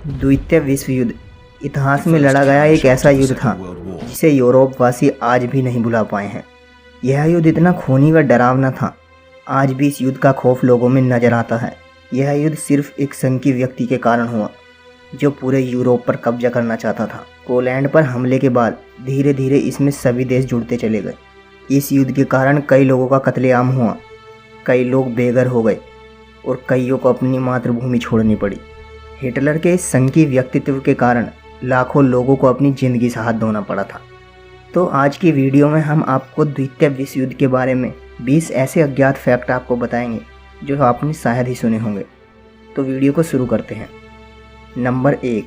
द्वितीय विश्व युद्ध इतिहास में लड़ा गया एक ऐसा युद्ध था जिसे यूरोपवासी आज भी नहीं भुला पाए हैं। यह युद्ध इतना खूनी व डरावना था, आज भी इस युद्ध का खौफ लोगों में नजर आता है। यह युद्ध सिर्फ एक संघी व्यक्ति के कारण हुआ जो पूरे यूरोप पर कब्जा करना चाहता था। पोलैंड पर हमले के बाद धीरे धीरे इसमें सभी देश जुड़ते चले गए। इस युद्ध के कारण कई लोगों का कत्लेआम हुआ, कई लोग बेघर हो गए और कईयों को अपनी मातृभूमि छोड़नी पड़ी। हिटलर के इस संघी व्यक्तित्व के कारण लाखों लोगों को अपनी ज़िंदगी से हाथ धोना पड़ा था। तो आज की वीडियो में हम आपको द्वितीय विश्व युद्ध के बारे में 20 ऐसे अज्ञात फैक्ट आपको बताएंगे जो आपने शायद ही सुने होंगे। तो वीडियो को शुरू करते हैं। नंबर 1,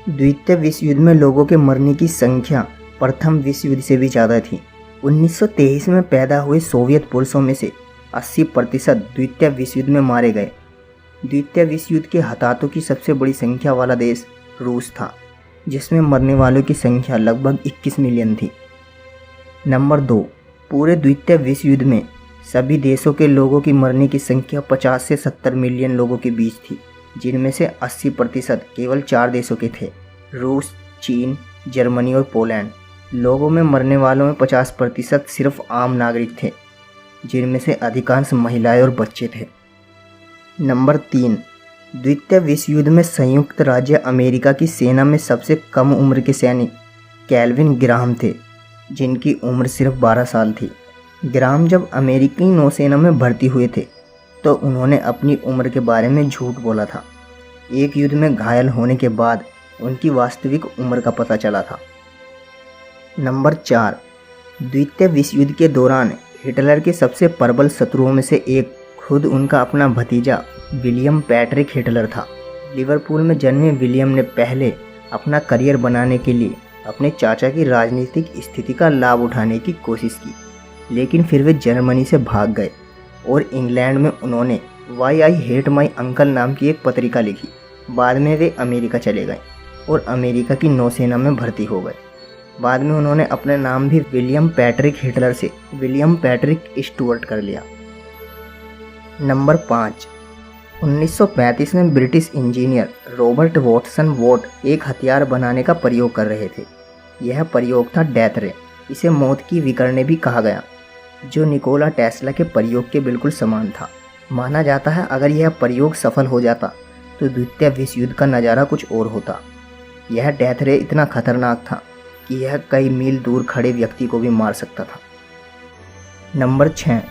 द्वितीय विश्व युद्ध में लोगों के मरने की संख्या प्रथम विश्व युद्ध से भी ज़्यादा थी। 1923 में पैदा हुए सोवियत पुरुषों में से 80% द्वितीय विश्व युद्ध में मारे गए। द्वितीय विश्व युद्ध के हताहतों की सबसे बड़ी संख्या वाला देश रूस था, जिसमें मरने वालों की संख्या लगभग 21 मिलियन थी। नंबर 2, पूरे द्वितीय विश्व युद्ध में सभी देशों के लोगों की मरने की संख्या 50 से 70 मिलियन लोगों के बीच थी, जिनमें से 80% केवल 4 देशों के थे, रूस, चीन, जर्मनी और पोलैंड। लोगों में मरने वालों में 50% सिर्फ आम नागरिक थे, जिनमें से अधिकांश महिलाएं और बच्चे थे। नंबर 3, द्वितीय विश्व युद्ध में संयुक्त राज्य अमेरिका की सेना में सबसे कम उम्र के सैनिक केल्विन ग्राहम थे, जिनकी उम्र सिर्फ 12 साल थी। ग्राहम जब अमेरिकी नौसेना में भर्ती हुए थे तो उन्होंने अपनी उम्र के बारे में झूठ बोला था। एक युद्ध में घायल होने के बाद उनकी वास्तविक उम्र का पता चला था। नंबर 4, द्वितीय विश्व युद्ध के दौरान हिटलर के सबसे प्रबल शत्रुओं में से एक खुद उनका अपना भतीजा विलियम पैट्रिक हिटलर था। लिवरपूल में जन्मे विलियम ने पहले अपना करियर बनाने के लिए अपने चाचा की राजनीतिक स्थिति का लाभ उठाने की कोशिश की, लेकिन फिर वे जर्मनी से भाग गए और इंग्लैंड में उन्होंने why I hate my uncle नाम की एक पत्रिका लिखी। बाद में वे अमेरिका चले गए और अमेरिका की नौसेना में भर्ती हो गए। बाद में उन्होंने अपना नाम भी विलियम पैट्रिक हिटलर से विलियम पैट्रिक स्टुअर्ट कर लिया। नंबर 5, 1935 में British engineer Robert Watson what एक हथियार बनाने का प्रयोग कर रहे थे। यह प्रयोग था डेथ रे। इसे मौत की विकर्णे भी कहा गया, जो निकोला टेस्ला के प्रयोग के बिल्कुल समान था। माना जाता है अगर यह प्रयोग सफल हो जाता तो द्वितीय विश्व युद्ध का नज़ारा कुछ और होता। यह डेथ रे इतना खतरनाक था कि यह कई मील दूर खड़े व्यक्ति को भी मार सकता था। नंबर 6,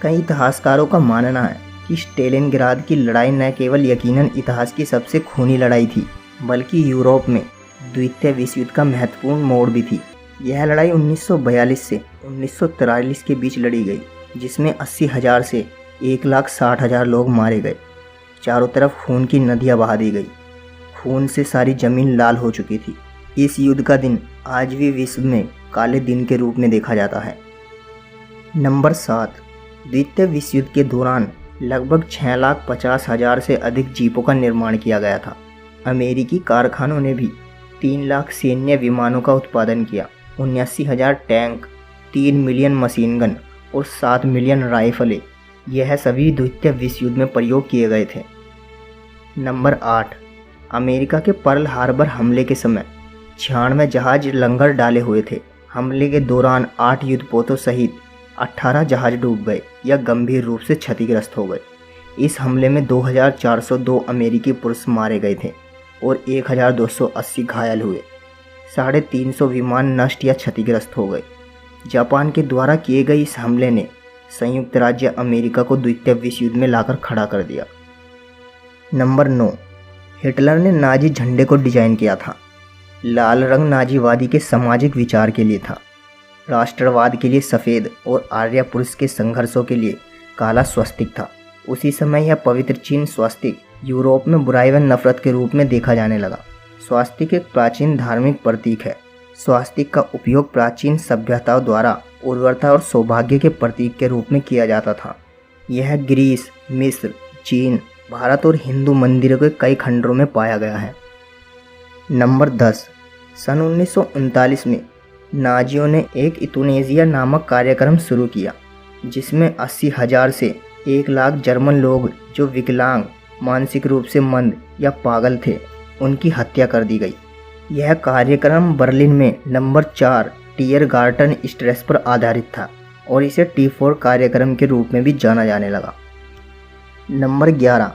कई इतिहासकारों का मानना है कि स्टेलिनग्राद की लड़ाई न केवल यकीनन इतिहास की सबसे खूनी लड़ाई थी, बल्कि यूरोप में द्वितीय विश्व युद्ध का महत्वपूर्ण मोड़ भी थी। यह लड़ाई 1942 से 1943 के बीच लड़ी गई, जिसमें 80,000 से 1,60,000 लोग मारे गए। चारों तरफ खून की नदियाँ बहा दी गई। खून से सारी जमीन लाल हो चुकी थी। इस युद्ध का दिन आज भी विश्व में काले दिन के रूप में देखा जाता है। नंबर 7, द्वितीय विश्व युद्ध के दौरान लगभग 6,50,000 से अधिक जीपों का निर्माण किया गया था। अमेरिकी कारखानों ने भी 3 लाख सैन्य विमानों का उत्पादन किया। 79,000 टैंक, 3 मिलियन मशीन गन और 7 मिलियन राइफलें, यह सभी द्वितीय विश्व युद्ध में प्रयोग किए गए थे। नंबर 8, अमेरिका के पर्ल हार्बर हमले के समय 96 जहाज लंगर डाले हुए थे। हमले के दौरान 8 युद्धपोतों सहित 18 जहाज डूब गए या गंभीर रूप से क्षतिग्रस्त हो गए। इस हमले में 2,402 अमेरिकी पुरुष मारे गए थे और 1,280 घायल हुए। 350 विमान नष्ट या क्षतिग्रस्त हो गए। जापान के द्वारा किए गए इस हमले ने संयुक्त राज्य अमेरिका को द्वितीय विश्व युद्ध में लाकर खड़ा कर दिया। नंबर 9, हिटलर ने नाजी झंडे को डिजाइन किया था। लाल रंग नाजीवादी के सामाजिक विचार के लिए था, राष्ट्रवाद के लिए सफ़ेद और आर्य पुरुष के संघर्षों के लिए काला स्वस्तिक था। उसी समय यह पवित्र चिन्ह स्वस्तिक यूरोप में बुराई व नफरत के रूप में देखा जाने लगा। स्वस्तिक एक प्राचीन धार्मिक प्रतीक है। स्वस्तिक का उपयोग प्राचीन सभ्यताओं द्वारा उर्वरता और सौभाग्य के प्रतीक के रूप में किया जाता था। यह ग्रीस, मिस्र, चीन, भारत और हिंदू मंदिरों के कई खंडों में पाया गया है। नंबर 10, सन 1939 में नाजियों ने एक इतुनेजिया नामक कार्यक्रम शुरू किया, जिसमें 80,000 से 1 लाख जर्मन लोग जो विकलांग, मानसिक रूप से मंद या पागल थे, उनकी हत्या कर दी गई। यह कार्यक्रम बर्लिन में नंबर 4 टीयरगार्टन स्ट्रेस पर आधारित था और इसे T4 कार्यक्रम के रूप में भी जाना जाने लगा। नंबर 11,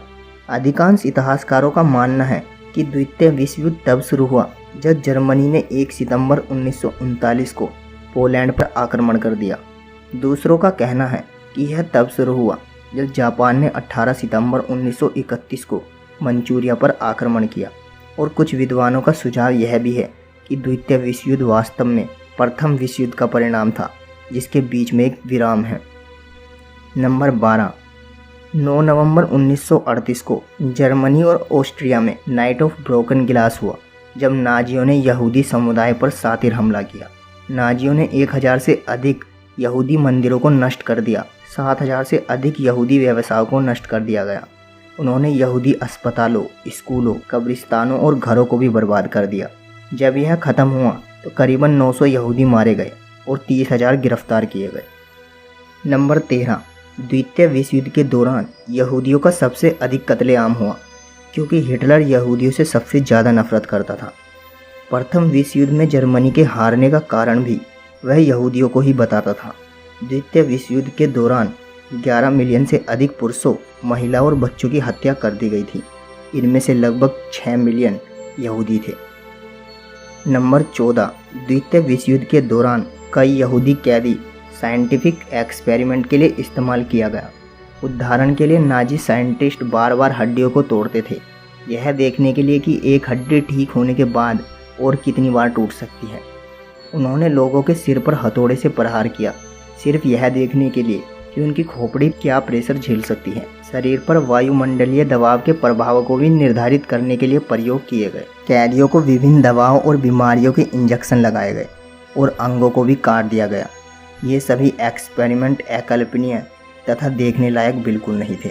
अधिकांश इतिहासकारों का मानना है कि द्वितीय विश्व युद्ध तब शुरू हुआ जब जर्मनी ने 1 सितंबर 1939 को पोलैंड पर आक्रमण कर दिया। दूसरों का कहना है कि यह तब शुरू हुआ जब जापान ने 18 सितंबर 1931 को मंचूरिया पर आक्रमण किया, और कुछ विद्वानों का सुझाव यह भी है कि द्वितीय विश्व युद्ध वास्तव में प्रथम विश्व युद्ध का परिणाम था, जिसके बीच में एक विराम है। नंबर 12, 9 नवंबर 1938 को जर्मनी और ऑस्ट्रिया में नाइट ऑफ ब्रोकन ग्लास हुआ, जब नाजियों ने यहूदी समुदाय पर सातिर हमला किया। नाजियों ने 1000 से अधिक यहूदी मंदिरों को नष्ट कर दिया, 7000 से अधिक यहूदी व्यवसायों को नष्ट कर दिया गया। उन्होंने यहूदी अस्पतालों, स्कूलों, कब्रिस्तानों और घरों को भी बर्बाद कर दिया। जब यह ख़त्म हुआ तो करीबन 900 यहूदी मारे गए और 30,000 गिरफ्तार किए गए। नंबर 13, द्वितीय विश्व युद्ध के दौरान यहूदियों का सबसे अधिक कत्लेआम हुआ, क्योंकि हिटलर यहूदियों से सबसे ज़्यादा नफरत करता था। प्रथम विश्व युद्ध में जर्मनी के हारने का कारण भी वह यहूदियों को ही बताता था। द्वितीय विश्व युद्ध के दौरान 11 मिलियन से अधिक पुरुषों, महिला और बच्चों की हत्या कर दी गई थी। इनमें से लगभग 6 मिलियन यहूदी थे। नंबर 14, द्वितीय विश्व युद्ध के दौरान कई यहूदी कैदी साइंटिफिक एक्सपेरिमेंट के लिए इस्तेमाल किया गया। उदाहरण के लिए नाजी साइंटिस्ट बार बार हड्डियों को तोड़ते थे, यह देखने के लिए कि एक हड्डी ठीक होने के बाद और कितनी बार टूट सकती है। उन्होंने लोगों के सिर पर हथौड़े से प्रहार किया, सिर्फ यह देखने के लिए कि उनकी खोपड़ी क्या प्रेशर झेल सकती है। शरीर पर वायुमंडलीय दबाव के प्रभाव को भी निर्धारित करने के लिए प्रयोग किए गए। कैदियों को विभिन्न दवाओं और बीमारियों के इंजेक्शन लगाए गए और अंगों को भी काट दिया गया। ये सभी एक्सपेरिमेंट अकल्पनीय तथा देखने लायक बिल्कुल नहीं थे।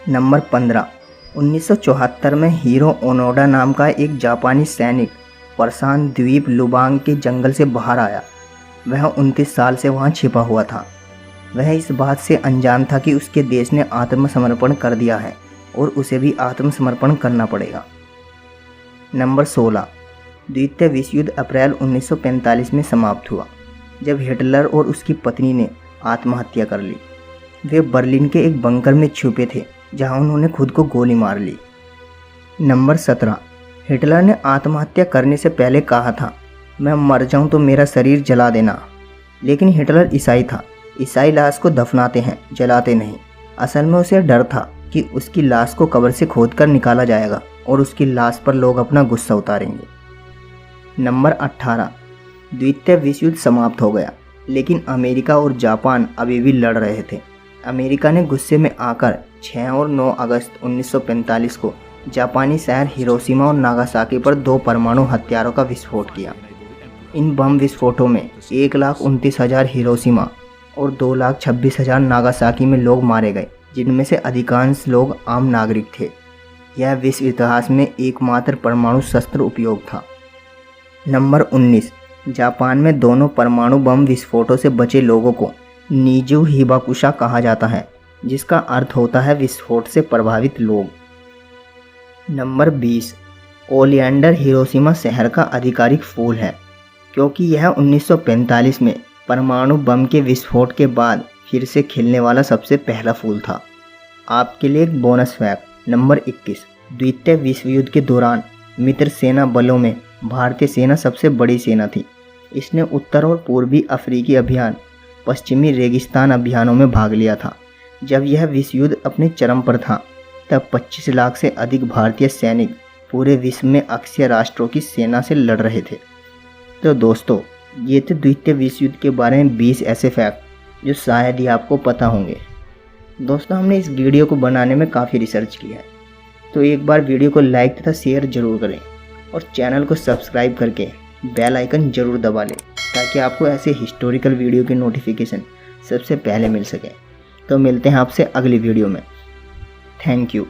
नंबर 15, 1974 में हीरो ओनोडा नाम का एक जापानी सैनिक प्रशांत द्वीप लुबांग के जंगल से बाहर आया। वह 29 साल से वहां छिपा हुआ था। वह इस बात से अनजान था कि उसके देश ने आत्मसमर्पण कर दिया है और उसे भी आत्मसमर्पण करना पड़ेगा। नंबर 16, द्वितीय विश्व युद्ध अप्रैल 1945 में समाप्त हुआ, जब हिटलर और उसकी पत्नी ने आत्महत्या कर ली। वे बर्लिन के एक बंकर में छुपे थे, जहां उन्होंने खुद को गोली मार ली। नंबर 17, हिटलर ने आत्महत्या करने से पहले कहा था, मैं मर जाऊं तो मेरा शरीर जला देना। लेकिन हिटलर ईसाई था। ईसाई लाश को दफनाते हैं, जलाते नहीं। असल में उसे डर था कि उसकी लाश को कब्र से खोदकर निकाला जाएगा और उसकी लाश पर लोग अपना गुस्सा उतारेंगे। नंबर 18, द्वितीय विश्व युद्ध समाप्त हो गया, लेकिन अमेरिका और जापान अभी भी लड़ रहे थे। अमेरिका ने गुस्से में आकर 6 और 9 अगस्त 1945 को जापानी शहर हिरोशिमा और नागासाकी पर 2 परमाणु हथियारों का विस्फोट किया। इन बम विस्फोटों में 1,29,000 हिरोशिमा और 2,26,000 नागासाकी में लोग मारे गए, जिनमें से अधिकांश लोग आम नागरिक थे। यह विश्व इतिहास में एकमात्र परमाणु शस्त्र उपयोग था। नंबर 19, जापान में दोनों परमाणु बम विस्फोटों से बचे लोगों को निजु हिबाकुशा कहा जाता है, जिसका अर्थ होता है विस्फोट से प्रभावित लोग। नंबर 20, ओलियंडर हिरोशिमा शहर का आधिकारिक फूल है, क्योंकि यह 1945 में परमाणु बम के विस्फोट के बाद फिर से खिलने वाला सबसे पहला फूल था। आपके लिए एक बोनस फैक्ट। नंबर 21, द्वितीय विश्व युद्ध के दौरान मित्र सेना बलों में भारतीय सेना सबसे बड़ी सेना थी। इसने उत्तर और पूर्वी अफ्रीकी अभियान, पश्चिमी रेगिस्तान अभियानों में भाग लिया था। जब यह विश्व युद्ध अपने चरम पर था, तब 25 लाख से अधिक भारतीय सैनिक पूरे विश्व में अक्षय राष्ट्रों की सेना से लड़ रहे थे। तो दोस्तों, ये थे द्वितीय विश्व युद्ध के बारे में 20 ऐसे फैक्ट जो शायद ही आपको पता होंगे। दोस्तों, हमने इस वीडियो को बनाने में काफ़ी रिसर्च किया है, तो एक बार वीडियो को लाइक तथा शेयर जरूर करें और चैनल को सब्सक्राइब करके बेल आइकन जरूर दबा लें, ताकि आपको ऐसे हिस्टोरिकल वीडियो की नोटिफिकेशन सबसे पहले मिल सके। तो मिलते हैं आपसे अगली वीडियो में। Thank you.